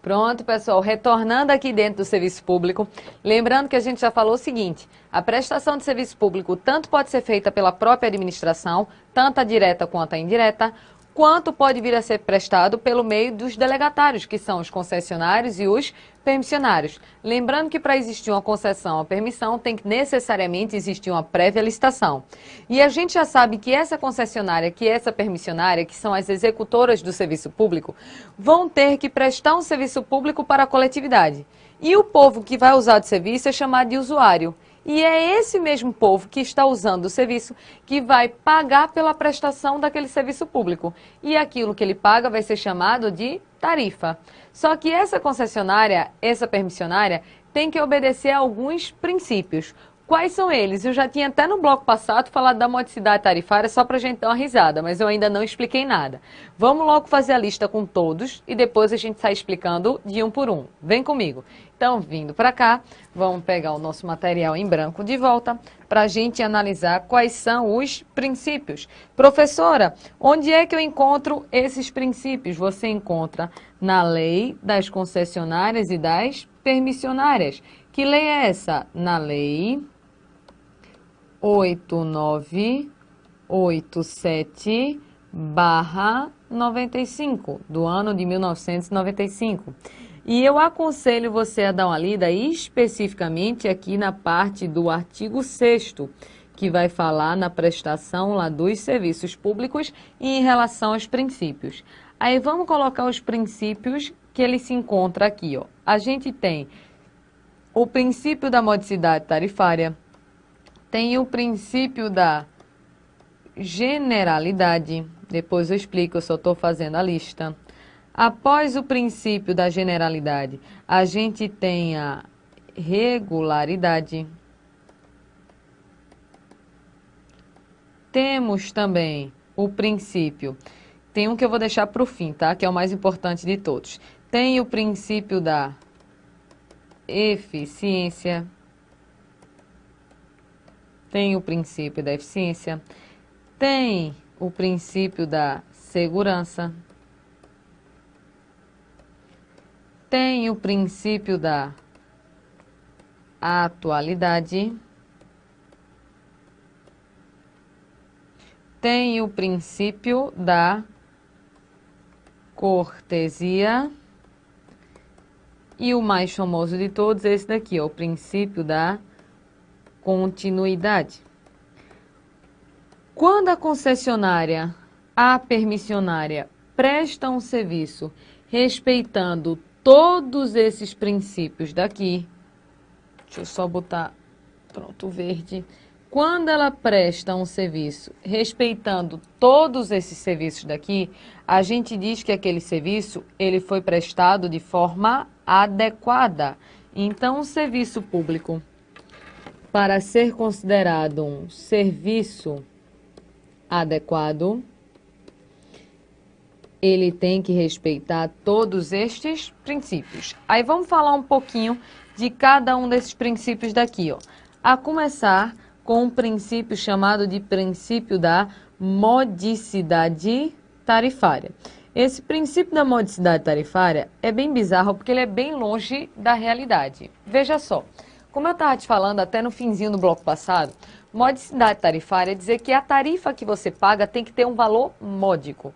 Pronto, pessoal, retornando aqui dentro do serviço público, lembrando que a gente já falou o seguinte, a prestação de serviço público tanto pode ser feita pela própria administração, tanto a direta quanto a indireta, quanto pode vir a ser prestado pelo meio dos delegatários, que são os concessionários e os permissionários. Lembrando que para existir uma concessão ou permissão tem que necessariamente existir uma prévia licitação. E a gente já sabe que essa concessionária, que essa permissionária, que são as executoras do serviço público, vão ter que prestar um serviço público para a coletividade. E o povo que vai usar o serviço é chamado de usuário. E é esse mesmo povo que está usando o serviço que vai pagar pela prestação daquele serviço público. E aquilo que ele paga vai ser chamado de tarifa. Só que essa concessionária, essa permissionária, tem que obedecer a alguns princípios. Quais são eles? Eu já tinha até no bloco passado falado da modicidade tarifária só para a gente dar uma risada, mas eu ainda não expliquei nada. Vamos logo fazer a lista com todos e depois a gente sai explicando de um por um. Vem comigo. Então, vindo para cá, vamos pegar o nosso material em branco de volta para a gente analisar quais são os princípios. Professora, onde é que eu encontro esses princípios? Você encontra na lei das concessionárias e das permissionárias. Que lei é essa? Na lei 8987/95, do ano de 1995. E eu aconselho você a dar uma lida especificamente aqui na parte do artigo 6º, que vai falar na prestação lá dos serviços públicos e em relação aos princípios. Aí vamos colocar os princípios que ele se encontra aqui, ó. A gente tem o princípio da modicidade tarifária, tem o princípio da generalidade, depois eu explico, eu só estou fazendo a lista. Após o princípio da generalidade, a gente tem a regularidade. Temos também o princípio, tem um que eu vou deixar para o fim, tá? Que é o mais importante de todos. Tem o princípio da eficiência. Tem o princípio da eficiência. Tem o princípio da segurança. Tem o princípio da atualidade. Tem o princípio da cortesia. E o mais famoso de todos é esse daqui, ó, o princípio da continuidade. Quando a concessionária, a permissionária, presta um serviço respeitando todos esses princípios daqui, deixa eu só botar, pronto, o verde. Quando ela presta um serviço respeitando todos esses serviços daqui, a gente diz que aquele serviço ele foi prestado de forma adequada. Então, o serviço público, para ser considerado um serviço adequado, ele tem que respeitar todos estes princípios. Aí vamos falar um pouquinho de cada um desses princípios daqui, ó. A começar com um princípio chamado de princípio da modicidade tarifária. Esse princípio da modicidade tarifária é bem bizarro porque ele é bem longe da realidade. Veja só, como eu estava te falando até no finzinho do bloco passado, modicidade tarifária é dizer que a tarifa que você paga tem que ter um valor módico.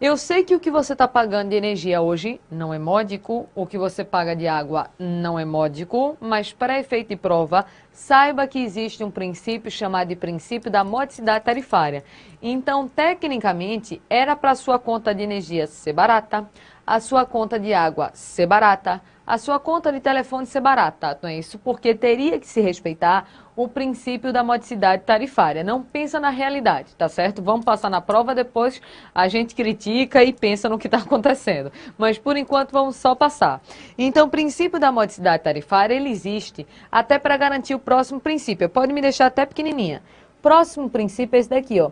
Eu sei que o que você está pagando de energia hoje não é módico, o que você paga de água não é módico, mas para efeito de prova, saiba que existe um princípio chamado de princípio da modicidade tarifária. Então, tecnicamente, era para a sua conta de energia ser barata, a sua conta de água ser barata, a sua conta de telefone ser barata, não é isso? Porque teria que se respeitar o princípio da modicidade tarifária. Não pensa na realidade, tá certo? Vamos passar na prova, depois a gente critica e pensa no que está acontecendo. Mas, por enquanto, vamos só passar. Então, o princípio da modicidade tarifária, ele existe até para garantir o próximo princípio. Pode me deixar até pequenininha. Próximo princípio é esse daqui, ó.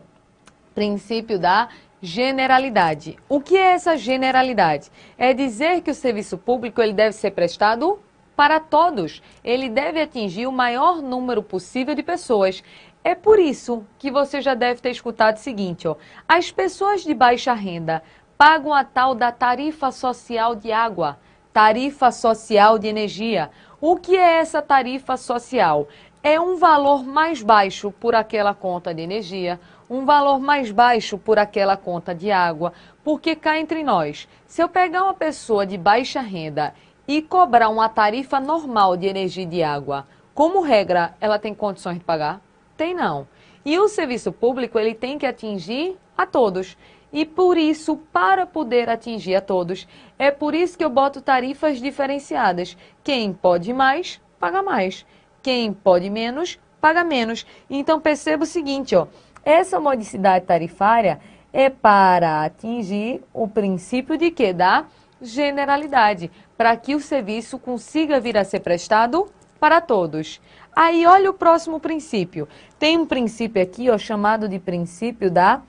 Princípio da generalidade. O que é essa generalidade? É dizer que o serviço público ele deve ser prestado para todos. Ele deve atingir o maior número possível de pessoas. É por isso que você já deve ter escutado o seguinte, ó. As pessoas de baixa renda pagam a tal da tarifa social de água. tarifa social de energia. O que é essa tarifa social? É um valor mais baixo por aquela conta de energia, um valor mais baixo por aquela conta de água, porque cá entre nós, se eu pegar uma pessoa de baixa renda e cobrar uma tarifa normal de energia e de água, como regra, ela tem condições de pagar? Tem não. E o serviço público, ele tem que atingir a todos. E por isso, para poder atingir a todos, é por isso que eu boto tarifas diferenciadas. Quem pode mais, paga mais. Quem pode menos, paga menos. Então perceba o seguinte, ó, essa modicidade tarifária é para atingir o princípio de quê? Da generalidade, para que o serviço consiga vir a ser prestado para todos. Aí olha o próximo princípio. Tem um princípio aqui, ó, chamado de princípio da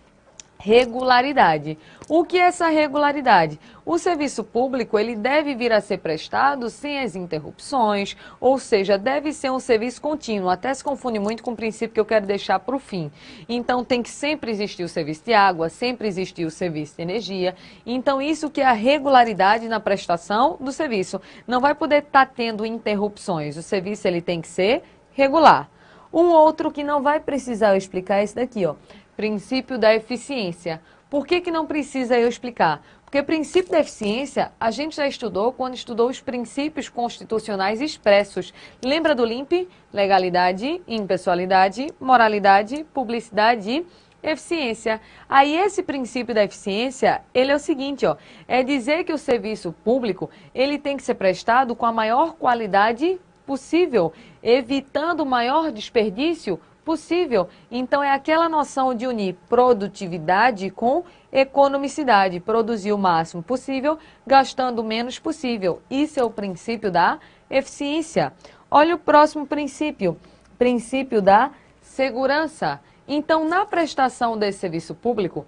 regularidade. O que é essa regularidade? O serviço público, ele deve vir a ser prestado sem as interrupções, ou seja, deve ser um serviço contínuo. Até se confunde muito com o princípio que eu quero deixar para o fim. Então, tem que sempre existir o serviço de água, sempre existir o serviço de energia. Então, isso que é a regularidade na prestação do serviço. Não vai poder estar tendo interrupções. O serviço, ele tem que ser regular. Um outro que não vai precisar eu explicar é esse daqui, ó. Princípio da eficiência. Por que não precisa eu explicar? Porque princípio da eficiência a gente já estudou quando estudou os princípios constitucionais expressos. Lembra do LIMP? Legalidade, impessoalidade, moralidade, publicidade e eficiência. Aí esse princípio da eficiência, ele é o seguinte, ó, é dizer que o serviço público, ele tem que ser prestado com a maior qualidade possível, evitando o maior desperdício possível. Então é aquela noção de unir produtividade com economicidade, produzir o máximo possível, gastando o menos possível. Isso é o princípio da eficiência. Olha o próximo princípio, princípio da segurança. Então, na prestação desse serviço público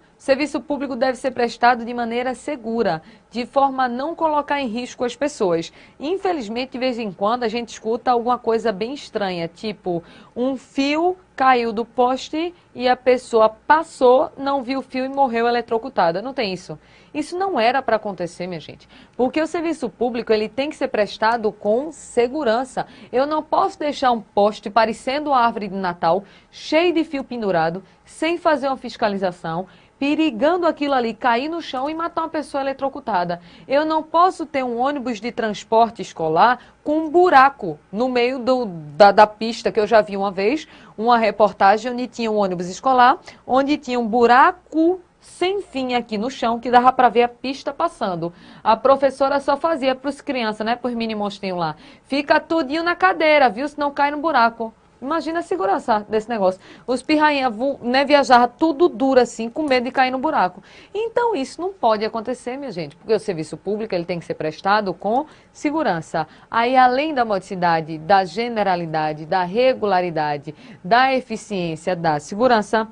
deve ser prestado de maneira segura, de forma a não colocar em risco as pessoas. Infelizmente, de vez em quando, a gente escuta alguma coisa bem estranha, tipo, um fio caiu do poste e a pessoa passou, não viu o fio e morreu eletrocutada. Não tem isso. Isso não era para acontecer, minha gente. Porque o serviço público, ele tem que ser prestado com segurança. Eu não posso deixar um poste parecendo uma árvore de Natal, cheio de fio pendurado, sem fazer uma fiscalização, perigando aquilo ali cair no chão e matar uma pessoa eletrocutada. Eu não posso ter um ônibus de transporte escolar com um buraco no meio da pista, que eu já vi uma vez, uma reportagem onde tinha um ônibus escolar, onde tinha um buraco sem fim aqui no chão, que dava para ver a pista passando. A professora só fazia para os crianças, né, para os mini monstrinhos lá. Fica tudinho na cadeira, viu, se não cai no buraco. Imagina a segurança desse negócio. Os pirrainhas, né, viajavam tudo duro assim, com medo de cair no buraco. Então isso não pode acontecer, minha gente, porque o serviço público ele tem que ser prestado com segurança. Aí, além da modicidade, da generalidade, da regularidade, da eficiência, da segurança,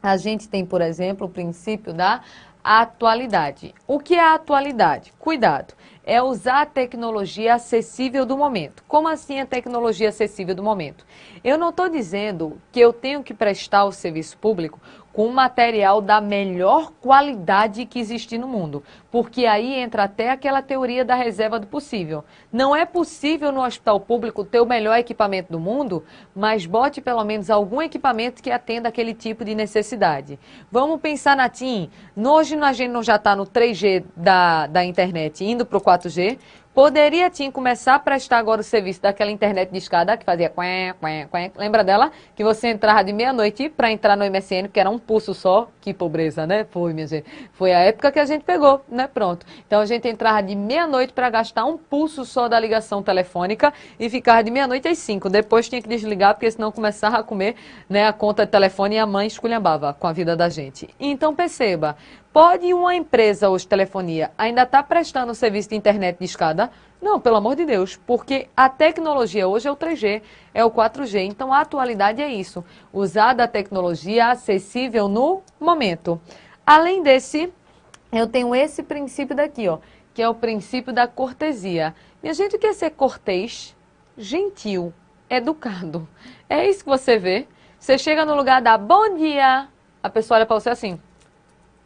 a gente tem, por exemplo, o princípio da atualidade. O que é a atualidade? Cuidado. É usar a tecnologia acessível do momento. Como assim a tecnologia acessível do momento? Eu não estou dizendo que eu tenho que prestar o serviço público com material da melhor qualidade que existe no mundo, porque aí entra até aquela teoria da reserva do possível. Não é possível no hospital público ter o melhor equipamento do mundo, mas bote pelo menos algum equipamento que atenda aquele tipo de necessidade. Vamos pensar na TIM. Hoje a gente não já está no 3G da internet, indo para o 4G. Poderia, TIM, começar a prestar agora o serviço daquela internet de escada que fazia quen, quen, quen. Lembra dela? Que você entrava de meia-noite para entrar no MSN, porque era um pulso só. Que pobreza, né? Foi, minha gente. Foi a época que a gente pegou, né? Pronto. Então a gente entrava de meia-noite para gastar um pulso só da ligação telefônica e ficava de meia-noite às 5. Depois tinha que desligar, porque senão começava a comer, né, a conta de telefone e a mãe esculhambava com a vida da gente. Então perceba. Pode uma empresa hoje de telefonia ainda estar prestando o serviço de internet de escada? Não, pelo amor de Deus, porque a tecnologia hoje é o 3G, é o 4G, então a atualidade é isso, usar da tecnologia acessível no momento. Além desse, eu tenho esse princípio daqui, ó, que é o princípio da cortesia. Minha gente, o que é ser cortês? Gentil, educado. É isso que você vê. Você chega no lugar, dá bom dia, a pessoa olha para você assim.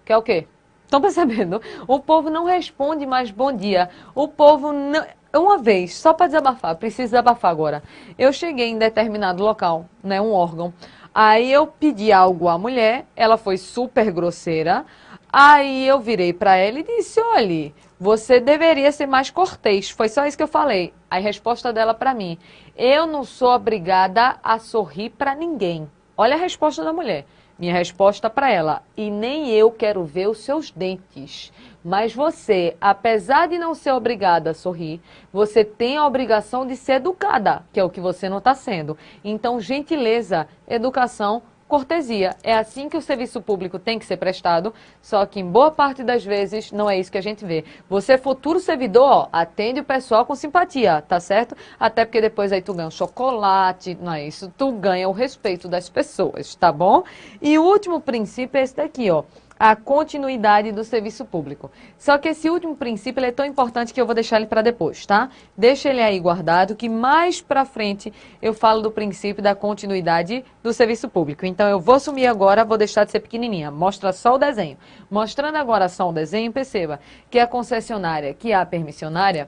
Quer o quê? Estão percebendo? O povo não responde mais bom dia. O povo não... Uma vez, só para desabafar, preciso desabafar agora. Eu cheguei em determinado local, né, um órgão. Aí eu pedi algo à mulher, ela foi super grosseira. Aí eu virei para ela e disse, olha, você deveria ser mais cortês. Foi só isso que eu falei. A resposta dela para mim, eu não sou obrigada a sorrir para ninguém. Olha a resposta da mulher. Minha resposta para ela, e nem eu quero ver os seus dentes. Mas você, apesar de não ser obrigada a sorrir, você tem a obrigação de ser educada, que é o que você não está sendo. Então, gentileza, educação, cortesia. É assim que o serviço público tem que ser prestado, só que em boa parte das vezes não é isso que a gente vê. Você, futuro servidor, ó, atende o pessoal com simpatia, tá certo? Até porque depois aí tu ganha um chocolate, não é isso? Tu ganha o respeito das pessoas, tá bom? E o último princípio é esse daqui, ó. A continuidade do serviço público. Só que esse último princípio ele é tão importante que eu vou deixar ele para depois, tá? Deixa ele aí guardado, que mais para frente eu falo do princípio da continuidade do serviço público. Então eu vou sumir agora, vou deixar de ser pequenininha. Mostra só o desenho. Mostrando agora só o desenho, perceba que a concessionária, que é a permissionária,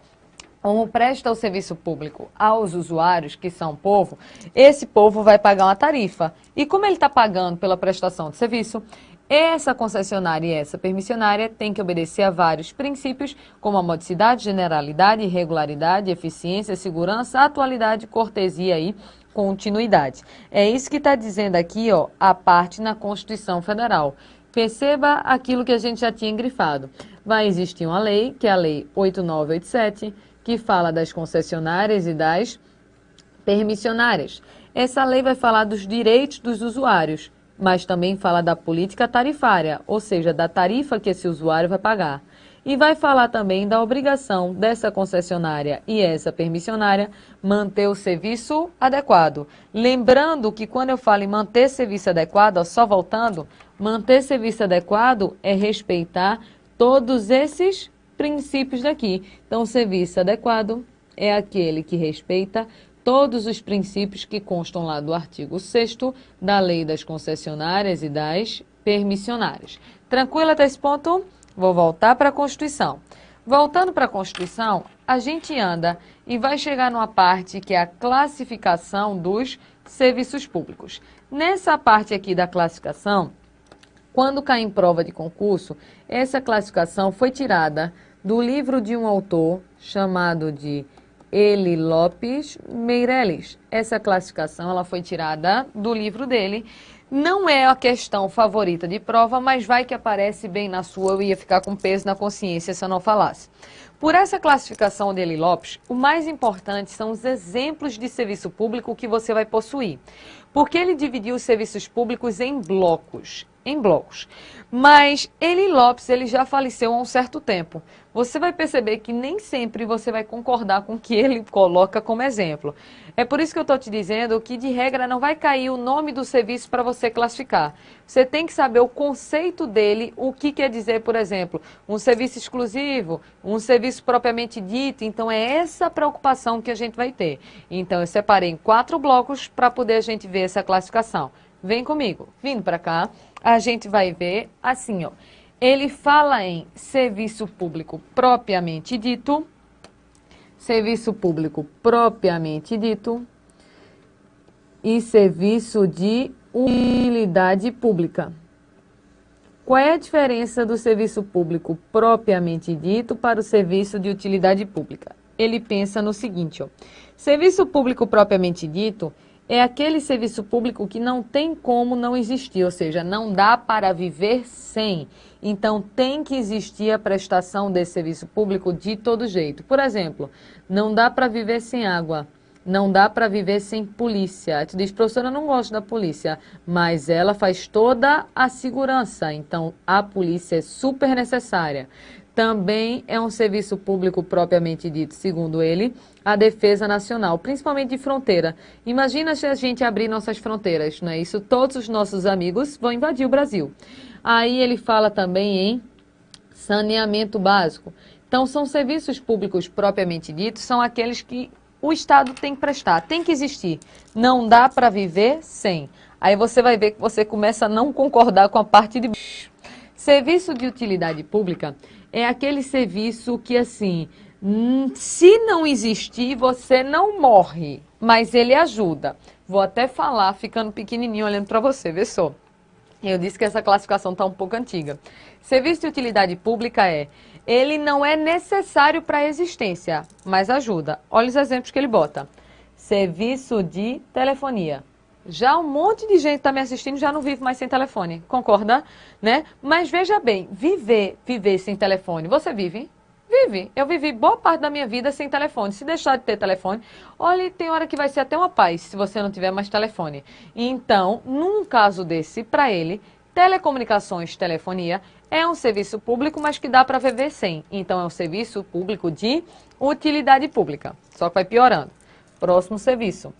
como presta o serviço público aos usuários, que são o povo, esse povo vai pagar uma tarifa. E como ele está pagando pela prestação de serviço, essa concessionária e essa permissionária têm que obedecer a vários princípios, como a modicidade, generalidade, regularidade, eficiência, segurança, atualidade, cortesia e continuidade. É isso que está dizendo aqui, ó, a parte na Constituição Federal. Perceba aquilo que a gente já tinha grifado. Vai existir uma lei, que é a Lei 8987, que fala das concessionárias e das permissionárias. Essa lei vai falar dos direitos dos usuários, mas também fala da política tarifária, ou seja, da tarifa que esse usuário vai pagar. E vai falar também da obrigação dessa concessionária e essa permissionária manter o serviço adequado. Lembrando que quando eu falo em manter serviço adequado, ó, só voltando, manter serviço adequado é respeitar todos esses princípios daqui. Então, o serviço adequado é aquele que respeita todos os princípios que constam lá do artigo 6º da Lei das Concessionárias e das Permissionárias. Tranquilo até esse ponto? Vou voltar para a Constituição. Voltando para a Constituição, a gente anda e vai chegar numa parte que é a classificação dos serviços públicos. Nessa parte aqui da classificação, quando cai em prova de concurso, essa classificação foi tirada do livro de um autor chamado de Eli Lopes Meireles. Essa classificação ela foi tirada do livro dele. Não é a questão favorita de prova, mas vai que aparece bem na sua, eu ia ficar com peso na consciência se eu não falasse. Por essa classificação de Eli Lopes, o mais importante são os exemplos de serviço público que você vai possuir. Porque ele dividiu os serviços públicos em blocos. Mas Eli Lopes ele já faleceu há um certo tempo. Você vai perceber que nem sempre você vai concordar com o que ele coloca como exemplo. É por isso que eu estou te dizendo que, de regra, não vai cair o nome do serviço para você classificar. Você tem que saber o conceito dele, o que quer dizer, por exemplo, um serviço exclusivo, um serviço propriamente dito. Então, é essa preocupação que a gente vai ter. Então, eu separei em 4 blocos para poder a gente ver essa classificação. Vem comigo. Vindo para cá, a gente vai ver assim, ó. Ele fala em serviço público propriamente dito, serviço público propriamente dito e serviço de utilidade pública. Qual é a diferença do serviço público propriamente dito para o serviço de utilidade pública? Ele pensa no seguinte, ó. Serviço público propriamente dito é aquele serviço público que não tem como não existir, ou seja, não dá para viver sem. Então, tem que existir a prestação desse serviço público de todo jeito. Por exemplo, não dá para viver sem água, não dá para viver sem polícia. Tu diz, professora, eu não gosto da polícia, mas ela faz toda a segurança, então a polícia é super necessária. Também é um serviço público propriamente dito, segundo ele, a defesa nacional, principalmente de fronteira. Imagina se a gente abrir nossas fronteiras, não é isso? Todos os nossos amigos vão invadir o Brasil. Aí ele fala também em saneamento básico. Então, são serviços públicos propriamente ditos, são aqueles que o Estado tem que prestar, tem que existir. Não dá para viver sem. Aí você vai ver que você começa a não concordar com a parte de... Serviço de utilidade pública é aquele serviço que, assim, se não existir, você não morre, mas ele ajuda. Vou até falar, ficando pequenininho, olhando para você, vê só. Eu disse que essa classificação está um pouco antiga. Serviço de utilidade pública ele não é necessário para a existência, mas ajuda. Olha os exemplos que ele bota. Serviço de telefonia. Já um monte de gente está me assistindo, já não vive mais sem telefone, concorda? Né? Mas veja bem, viver sem telefone, você vive? Vive. Eu vivi boa parte da minha vida sem telefone. Se deixar de ter telefone, olha, tem hora que vai ser até uma paz se você não tiver mais telefone. Então, num caso desse, para ele, telecomunicações, telefonia, é um serviço público, mas que dá para viver sem. Então, é um serviço público de utilidade pública. Só que vai piorando. Próximo serviço.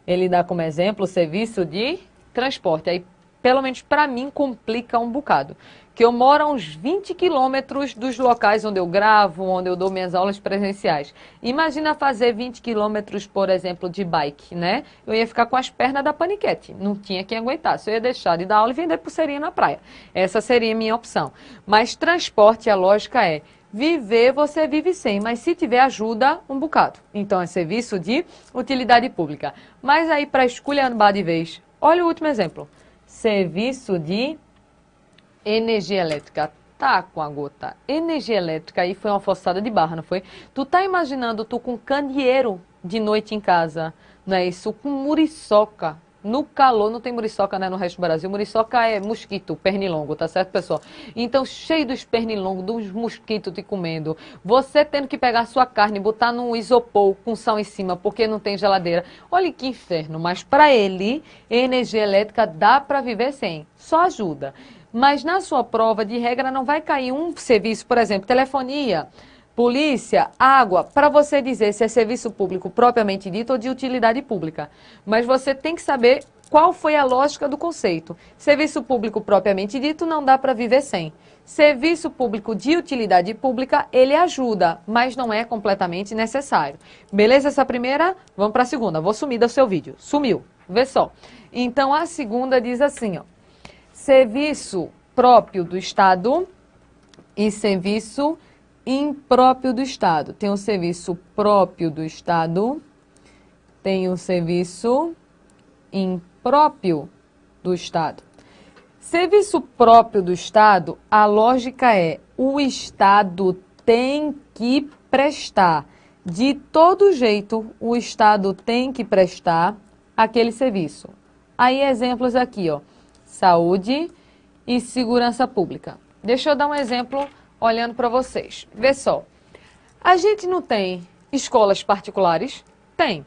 Ele dá como exemplo o serviço de transporte. Aí, pelo menos para mim, complica um bocado. Que eu moro a uns 20 quilômetros dos locais onde eu gravo, onde eu dou minhas aulas presenciais. Imagina fazer 20 quilômetros, por exemplo, de bike, né? Eu ia ficar com as pernas da paniquete. Não tinha quem aguentasse. Eu ia deixar de dar aula e vender pulseirinha na praia. Essa seria a minha opção. Mas transporte, a lógica é... Viver, você vive sem, mas se tiver ajuda, um bocado. Então, é serviço de utilidade pública. Mas aí, para esculhambar de vez, olha o último exemplo. Serviço de energia elétrica. Tá com a gota. Energia elétrica aí foi uma forçada de barra, não foi? Tu tá imaginando tu com candeeiro de noite em casa, não é isso? Com muriçoca. No calor, não tem muriçoca, né, no resto do Brasil. Muriçoca é mosquito, pernilongo, tá certo, pessoal? Então, cheio dos pernilongos, dos mosquitos te comendo. Você tendo que pegar sua carne e botar num isopor com sal em cima, porque não tem geladeira. Olha que inferno. Mas para ele, energia elétrica dá para viver sem. Só ajuda. Mas na sua prova, de regra, não vai cair um serviço, por exemplo, telefonia, polícia, água, para você dizer se é serviço público propriamente dito ou de utilidade pública. Mas você tem que saber qual foi a lógica do conceito. Serviço público propriamente dito não dá para viver sem. Serviço público de utilidade pública, ele ajuda, mas não é completamente necessário. Beleza essa primeira? Vamos para a segunda. Vou sumir do seu vídeo. Sumiu. Vê só. Então, a segunda diz assim, ó. Serviço próprio do Estado e serviço impróprio do Estado. Tem o serviço próprio do Estado, tem o serviço impróprio do Estado. Serviço próprio do Estado, a lógica é, o Estado tem que prestar. De todo jeito, o Estado tem que prestar aquele serviço. Aí, exemplos aqui, ó. Saúde e segurança pública. Deixa eu dar um exemplo olhando para vocês. Vê só. A gente não tem escolas particulares? Tem.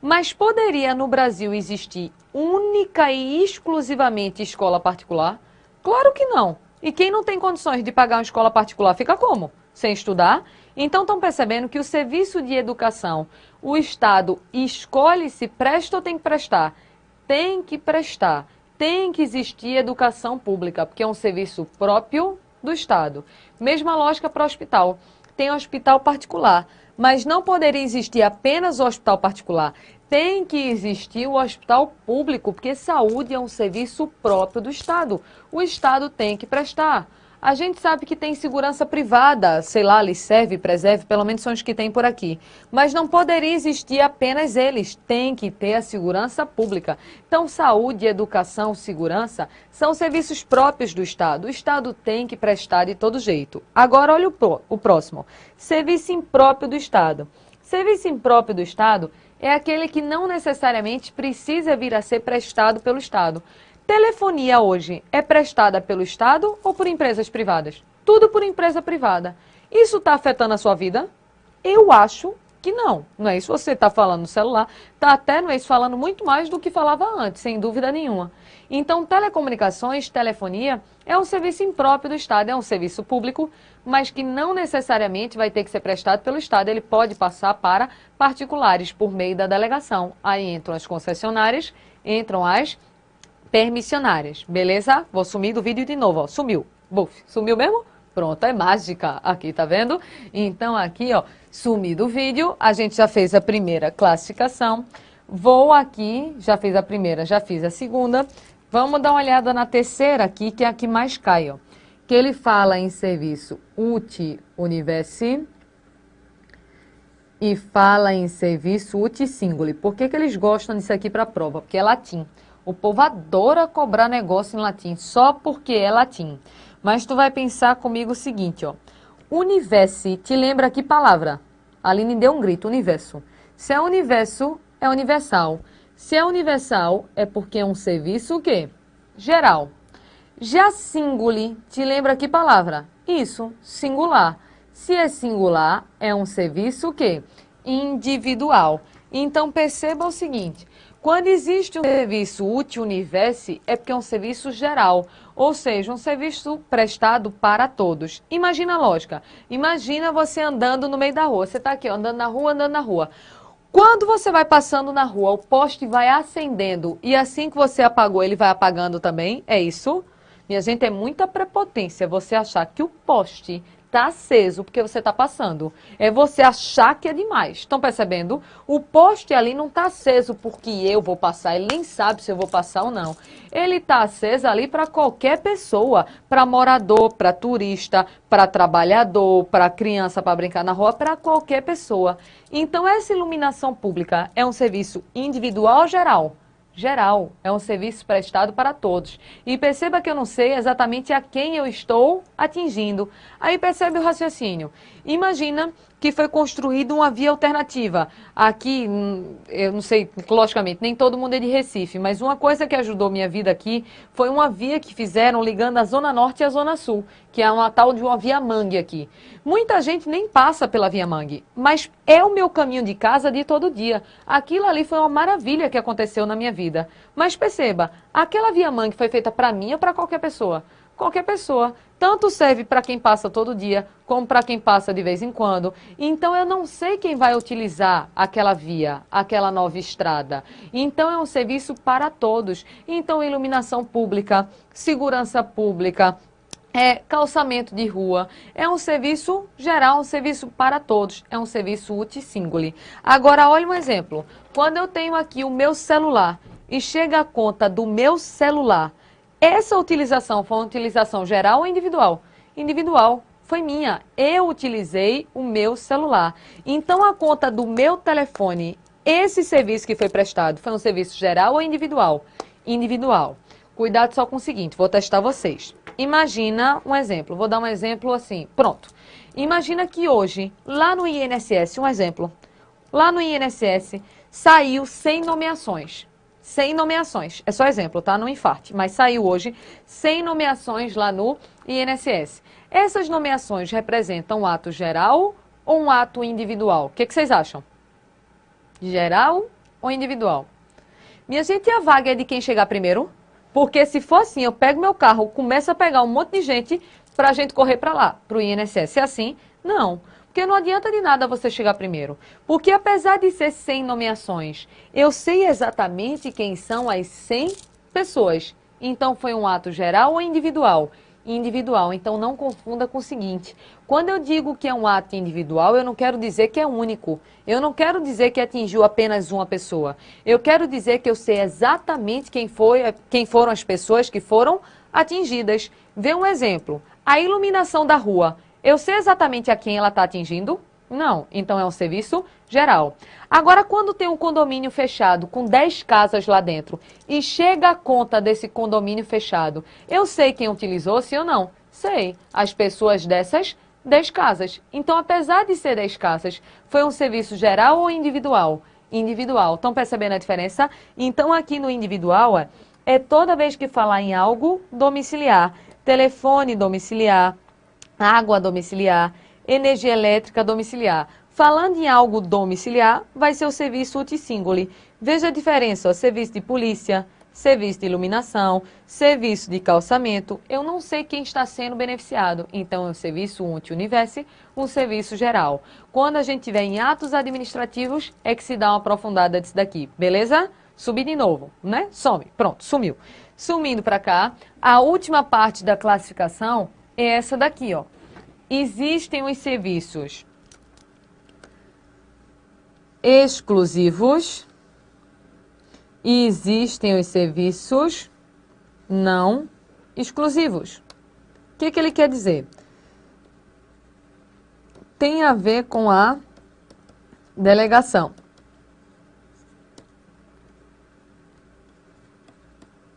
Mas poderia no Brasil existir única e exclusivamente escola particular? Claro que não. E quem não tem condições de pagar uma escola particular fica como? Sem estudar? Então estão percebendo que o serviço de educação, o Estado escolhe se presta ou tem que prestar? Tem que prestar. Tem que existir educação pública, porque é um serviço próprio do Estado. Mesma lógica para o hospital. Tem hospital particular, mas não poderia existir apenas o hospital particular. Tem que existir o hospital público, porque saúde é um serviço próprio do Estado. O Estado tem que prestar. A gente sabe que tem segurança privada, sei lá, Liserve, Preserve, pelo menos são os que tem por aqui. Mas não poderia existir apenas eles, tem que ter a segurança pública. Então, saúde, educação, segurança são serviços próprios do Estado. O Estado tem que prestar de todo jeito. Agora, olha o próximo. Serviço impróprio do Estado. Serviço impróprio do Estado é aquele que não necessariamente precisa vir a ser prestado pelo Estado. Telefonia hoje é prestada pelo Estado ou por empresas privadas? Tudo por empresa privada. Isso está afetando a sua vida? Eu acho que não. Não é isso? Você está falando no celular, está até não é isso, falando muito mais do que falava antes, sem dúvida nenhuma. Então, telecomunicações, telefonia, é um serviço impróprio do Estado, é um serviço público, mas que não necessariamente vai ter que ser prestado pelo Estado. Ele pode passar para particulares por meio da delegação. Aí entram as concessionárias, entram as permissionárias, beleza? Vou sumir do vídeo de novo, ó. Sumiu. Buf, sumiu mesmo? Pronto, é mágica aqui, tá vendo? Então aqui, ó, sumi do vídeo, a gente já fez a primeira classificação. Vou aqui, já fiz a primeira, já fiz a segunda. Vamos dar uma olhada na terceira aqui, que é a que mais cai, ó. que ele fala em serviço uti universi e fala em serviço uti singuli. Por que eles gostam disso aqui para a prova? Porque é latim. O povo adora cobrar negócio em latim, só porque é latim. Mas tu vai pensar comigo o seguinte, ó. Universi, te lembra que palavra? A Aline deu um grito, universo. Se é universo, é universal. Se é universal, é porque é um serviço o quê? Geral. Já singuli, te lembra que palavra? Isso, singular. Se é singular, é um serviço o quê? Individual. Então, perceba o seguinte, quando existe um serviço uti universi, é porque é um serviço geral, ou seja, um serviço prestado para todos. Imagina a lógica. Imagina você andando no meio da rua. Você está aqui, ó, andando na rua. Quando você vai passando na rua, o poste vai acendendo e assim que você apagou, ele vai apagando também? É isso? Minha gente, é muita prepotência você achar que o poste está aceso porque você está passando. É você achar que é demais. Estão percebendo? O poste ali não está aceso porque eu vou passar. Ele nem sabe se eu vou passar ou não. Ele está aceso ali para qualquer pessoa. Para morador, para turista, para trabalhador, para criança para brincar na rua, para qualquer pessoa. Então, essa iluminação pública é um serviço individual ou geral? Geral, é um serviço prestado para todos. E perceba que eu não sei exatamente a quem eu estou atingindo. Aí percebe o raciocínio. Imagina que foi construída uma via alternativa. Aqui, eu não sei, logicamente, nem todo mundo é de Recife, mas uma coisa que ajudou minha vida aqui foi uma via que fizeram ligando a Zona Norte e a Zona Sul, que é uma tal de uma via mangue aqui. Muita gente nem passa pela via mangue, mas é o meu caminho de casa de todo dia. Aquilo ali foi uma maravilha que aconteceu na minha vida. Mas perceba, aquela via mangue foi feita para mim ou para qualquer pessoa? Qualquer pessoa. Tanto serve para quem passa todo dia, como para quem passa de vez em quando. Então, eu não sei quem vai utilizar aquela via, aquela nova estrada. Então, é um serviço para todos. Então, iluminação pública, segurança pública, calçamento de rua. É um serviço geral, um serviço para todos. É um serviço uti singuli. Agora, olha um exemplo. Quando eu tenho aqui o meu celular e chega a conta do meu celular, essa utilização foi uma utilização geral ou individual? Individual. Foi minha. Eu utilizei o meu celular. Então, a conta do meu telefone, esse serviço que foi prestado, foi um serviço geral ou individual? Individual. Cuidado só com o seguinte, vou testar vocês. Imagina um exemplo, vou dar um exemplo assim, pronto. Imagina que hoje, lá no INSS, um exemplo, lá no INSS saiu 100 nomeações. 100 nomeações, é só exemplo, tá? Não infarte, mas saiu hoje 100 nomeações lá no INSS. Essas nomeações representam um ato geral ou um ato individual? O que vocês acham? Geral ou individual? Minha gente, a vaga é de quem chegar primeiro? Porque se for assim, eu pego meu carro, começo a pegar um monte de gente para a gente correr para lá, para o INSS. Se é assim, não. Porque não adianta de nada você chegar primeiro. Porque apesar de ser 100 nomeações, eu sei exatamente quem são as 100 pessoas. Então, foi um ato geral ou individual? Individual. Então, não confunda com o seguinte. Quando eu digo que é um ato individual, eu não quero dizer que é único. Eu não quero dizer que atingiu apenas uma pessoa. Eu quero dizer que eu sei exatamente quem foram as pessoas que foram atingidas. Vê um exemplo. A iluminação da rua. Eu sei exatamente a quem ela está atingindo? Não. Então, é um serviço geral. Agora, quando tem um condomínio fechado com 10 casas lá dentro e chega a conta desse condomínio fechado, eu sei quem utilizou, sim ou não? Sei. As pessoas dessas 10 casas. Então, apesar de ser 10 casas, foi um serviço geral ou individual? Individual. Estão percebendo a diferença? Então, aqui no individual, é toda vez que falar em algo domiciliar. Telefone domiciliar, água domiciliar, energia elétrica domiciliar. Falando em algo domiciliar, vai ser o serviço uti singuli. Veja a diferença, ó, serviço de polícia, serviço de iluminação, serviço de calçamento. Eu não sei quem está sendo beneficiado. Então, é um serviço uti universi, um serviço geral. Quando a gente tiver em atos administrativos, é que se dá uma aprofundada disso daqui. Beleza? Subir de novo, né? Some. Pronto, sumiu. Sumindo para cá, a última parte da classificação é essa daqui, ó. Existem os serviços exclusivos e existem os serviços não exclusivos. que ele quer dizer? Tem a ver com a delegação.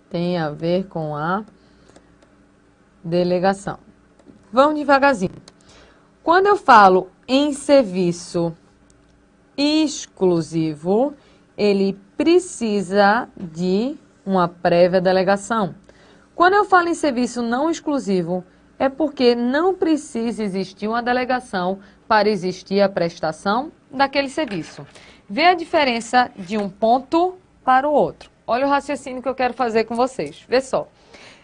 Tem a ver com a delegação. Vamos devagarzinho. Quando eu falo em serviço exclusivo, ele precisa de uma prévia delegação. Quando eu falo em serviço não exclusivo, é porque não precisa existir uma delegação para existir a prestação daquele serviço. Vê a diferença de um ponto para o outro. Olha o raciocínio que eu quero fazer com vocês. Vê só.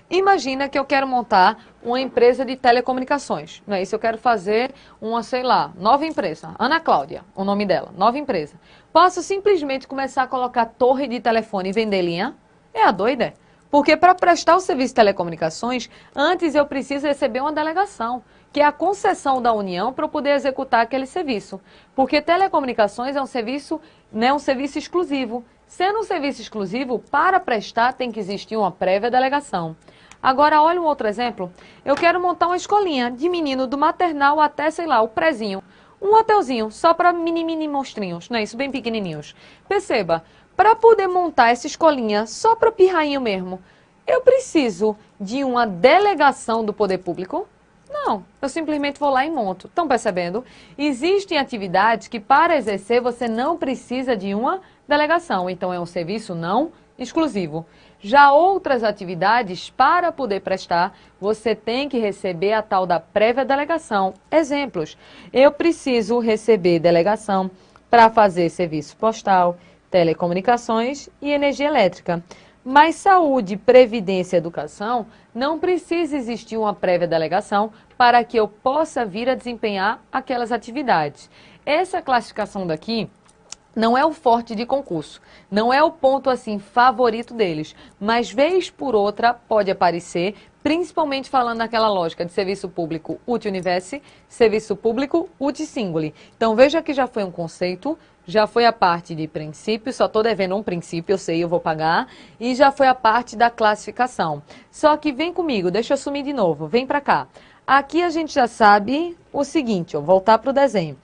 Imagina que eu quero montar uma empresa de telecomunicações. Não é isso? Eu quero fazer uma, sei lá, nova empresa. Ana Cláudia, o nome dela, nova empresa. Posso simplesmente começar a colocar torre de telefone e vender linha? É a doida? Porque para prestar o serviço de telecomunicações, antes eu preciso receber uma delegação, que é a concessão da União para eu poder executar aquele serviço. Porque telecomunicações é um serviço exclusivo. Sendo um serviço exclusivo, para prestar tem que existir uma prévia delegação. Agora, olha um outro exemplo. Eu quero montar uma escolinha de menino do maternal até, sei lá, o prezinho. Um hotelzinho, só para mini monstrinhos, não é isso? Bem pequenininhos. Perceba, para poder montar essa escolinha só para pirrainho mesmo, eu preciso de uma delegação do poder público? Não, eu simplesmente vou lá e monto. Estão percebendo? Existem atividades que para exercer você não precisa de uma delegação, então é um serviço não exclusivo. Já outras atividades, para poder prestar, você tem que receber a tal da prévia delegação. Exemplos, eu preciso receber delegação para fazer serviço postal, telecomunicações e energia elétrica. Mas saúde, previdência e educação, não precisa existir uma prévia delegação para que eu possa vir a desempenhar aquelas atividades. Essa classificação daqui não é o forte de concurso, não é o ponto assim favorito deles, mas vez por outra pode aparecer, principalmente falando naquela lógica de serviço público uti universi, serviço público uti singuli. Então veja que já foi um conceito, já foi a parte de princípio, só estou devendo um princípio, eu sei, eu vou pagar, e já foi a parte da classificação. Só que vem comigo, deixa eu sumir de novo, vem para cá. Aqui a gente já sabe o seguinte, eu vou voltar para o desenho.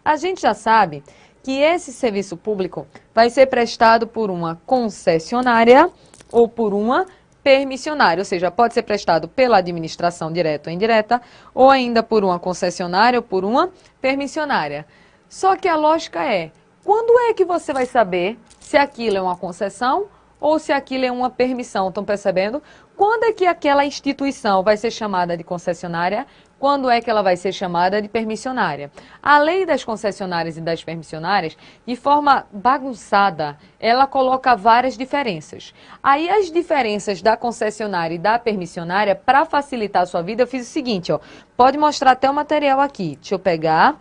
A gente já sabe que esse serviço público vai ser prestado por uma concessionária ou por uma permissionária, ou seja, pode ser prestado pela administração direta ou indireta, ou ainda por uma concessionária ou por uma permissionária. Só que a lógica é, quando é que você vai saber se aquilo é uma concessão ou se aquilo é uma permissão? Estão percebendo? Quando é que aquela instituição vai ser chamada de concessionária? Quando é que ela vai ser chamada de permissionária? A lei das concessionárias e das permissionárias, de forma bagunçada, ela coloca várias diferenças. Aí as diferenças da concessionária e da permissionária, para facilitar a sua vida, eu fiz o seguinte, ó, pode mostrar até o material aqui. Deixa eu pegar.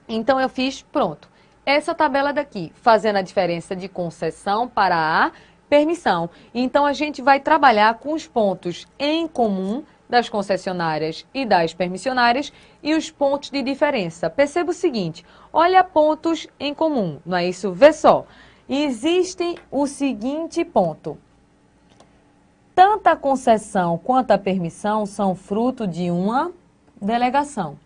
Então eu fiz, pronto, essa tabela daqui, fazendo a diferença de concessão para a permissão. Então a gente vai trabalhar com os pontos em comum das concessionárias e das permissionárias e os pontos de diferença. Perceba o seguinte, olha pontos em comum, não é isso? Vê só, existe o seguinte ponto. Tanto a concessão quanto a permissão são fruto de uma delegação.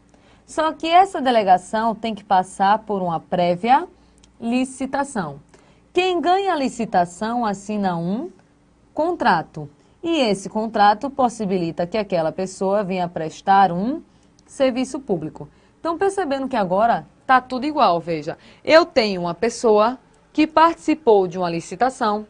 Só que essa delegação tem que passar por uma prévia licitação. Quem ganha a licitação assina um contrato. E esse contrato possibilita que aquela pessoa venha prestar um serviço público. Então, percebendo que agora está tudo igual, veja. Eu tenho uma pessoa que participou de uma licitação,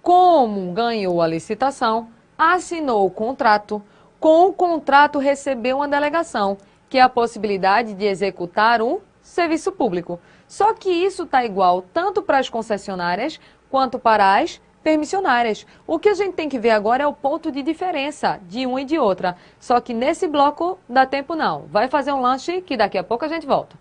como ganhou a licitação, assinou o contrato, com o contrato recebeu uma delegação, que é a possibilidade de executar um serviço público. Só que isso está igual tanto para as concessionárias quanto para as permissionárias. O que a gente tem que ver agora é o ponto de diferença de uma e de outra. Só que nesse bloco dá tempo não. Vai fazer um lanche que daqui a pouco a gente volta.